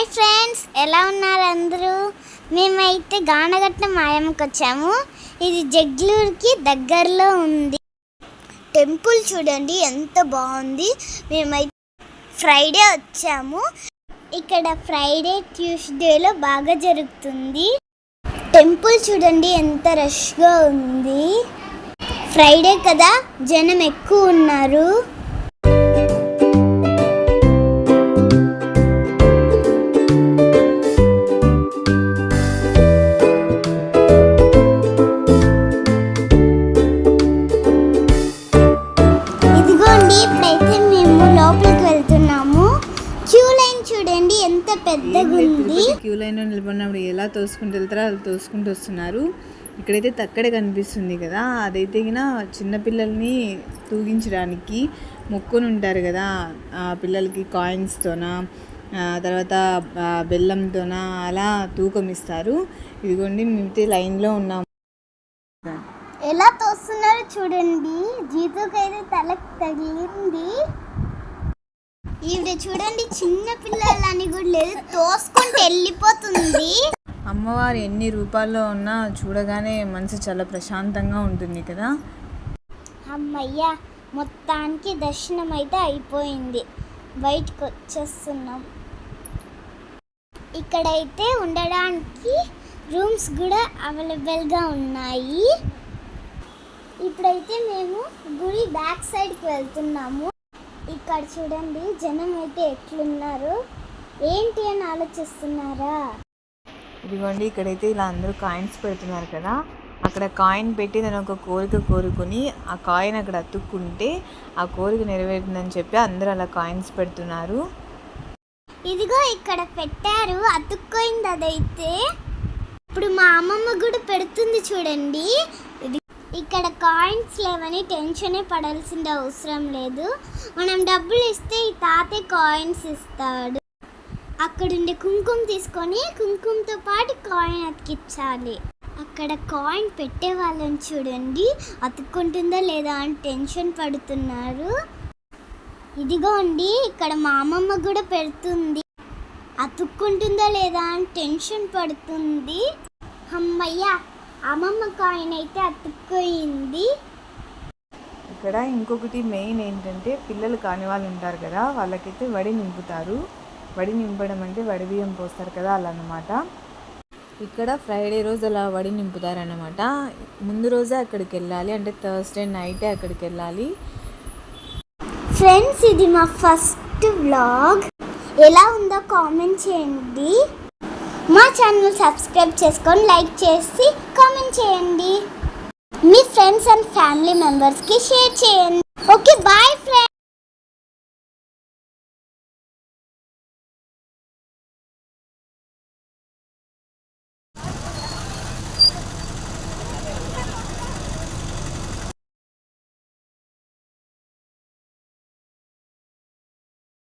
Hi friends, ఎలా ఉన్నారు అందరూ? మేమైతే గానగట్ట మాయమ్మకి వచ్చాము. ఇది జగ్లూరుకి దగ్గరలో ఉంది. టెంపుల్ చూడండి ఎంత బాగుంది. మేమైతే ఫ్రైడే వచ్చాము. ఇక్కడ ఫ్రైడే ట్యూస్డేలో బాగా జరుగుతుంది. టెంపుల్ చూడండి ఎంత రష్గా ఉంది. ఫ్రైడే కదా, జనం ఎక్కువ ఉన్నారు. ఇప్పుడైతే మేము లోపలికి వెళ్తున్నాము. క్యూ లైన్ చూడండి ఎంత పెద్దగా ఉంది. క్యూ లైన్లో నిలబడినప్పుడు ఎలా తోసుకుంటూ వెళ్తారో అలా తోసుకుంటూ వస్తున్నారు. ఇక్కడైతే తక్కడే కనిపిస్తుంది కదా, అదైతే గిన చిన్నపిల్లల్ని తూగించడానికి మొక్కుని ఉంటారు కదా, ఆ పిల్లలకి కాయిన్స్తోన తర్వాత బెల్లంతోన అలా తూకం ఇస్తారు. ఇదిగోండి మేమైతే లైన్లో ఉన్నాము. ఎలా తోస్తున్నారో చూడండి. జీతుకైతే తలకు తగిలింది. ఈవిడ చూడండి చిన్న పిల్లలని కూడా లేదు, తోసుకుంటూ వెళ్ళిపోతుంది. అమ్మవారు ఎన్ని రూపాల్లో ఉన్నా చూడగానే మనసు చాలా ప్రశాంతంగా ఉంటుంది కదా. అమ్మయ్య, మొత్తానికి దర్శనం అయితే అయిపోయింది. బయటకు వచ్చేస్తున్నాం. ఇక్కడైతే ఉండడానికి రూమ్స్ కూడా అవైలబుల్గా ఉన్నాయి. ఇప్పుడైతే మేము గుడి బ్యాక్ సైడ్కి వెళ్తున్నాము. ఇక్కడ చూడండి జనం అయితే ఎట్లున్నారు, ఏంటి అని ఆలోచిస్తున్నారా? ఇదిగోండి ఇక్కడైతే ఇలా అందరూ కాయిన్స్ పెడుతున్నారు కదా, అక్కడ కాయిన్ పెట్టి నేను ఒక కోరిక కోరుకుని ఆ కాయిన్ అక్కడ అతుక్కుంటే ఆ కోరిక నెరవేరుతుందని చెప్పి అందరూ అలా కాయిన్స్ పెడుతున్నారు. ఇదిగో ఇక్కడ పెట్టారు, అతుక్కోయింది అదైతే. ఇప్పుడు మా అమ్మమ్మ కూడా పెడుతుంది చూడండి. ఇక్కడ కాయిన్స్ లేవని టెన్షనే పడాల్సిన అవసరం లేదు. మనం డబ్బులు ఇస్తే ఈ తాతే కాయిన్స్ ఇస్తాడు. అక్కడుండే కుంకుమ తీసుకొని కుంకుమతో పాటు కాయిన్ అతికించాలి. అక్కడ కాయిన్ పెట్టే వాళ్ళని చూడండి, అతుక్కుంటుందా లేదా అని టెన్షన్ పడుతున్నారు. ఇదిగోండి ఇక్కడ మా అమ్మమ్మ కూడా పెడుతుంది, అతుక్కుంటుందా లేదా అని టెన్షన్ పడుతుంది. అమ్మయ్య, అమ్మమ్మ కాయిన్ అయితే అతుక్కోయింది. ఇక్కడ ఇంకొకటి మెయిన్ ఏంటంటే పిల్లలు కాని వాళ్ళు ఉంటారు కదా, వాళ్ళకైతే వడి నింపుతారు. వడి నింపడం అంటే వడి బియ్యం పోస్తారు కదా, అలా అన్నమాట. ఇక్కడ ఫ్రైడే రోజు అలా వడి నింపుతారన్నమాట. ముందు రోజే అక్కడికి వెళ్ళాలి, అంటే థర్స్డే నైటే అక్కడికి వెళ్ళాలి. ఫ్రెండ్స్, ఇది మా ఫస్ట్ వ్లాగ్. ఎలా ఉందో కామెంట్ చేయండి. మా ఛానల్ సబ్స్క్రైబ్ చేసుకొని లైక్ చేసి కామెంట్ చేయండి. మీ ఫ్రెండ్స్ అండ్ ఫ్యామిలీ మెంబర్స్కి షేర్ చేయండి. Okay, bye.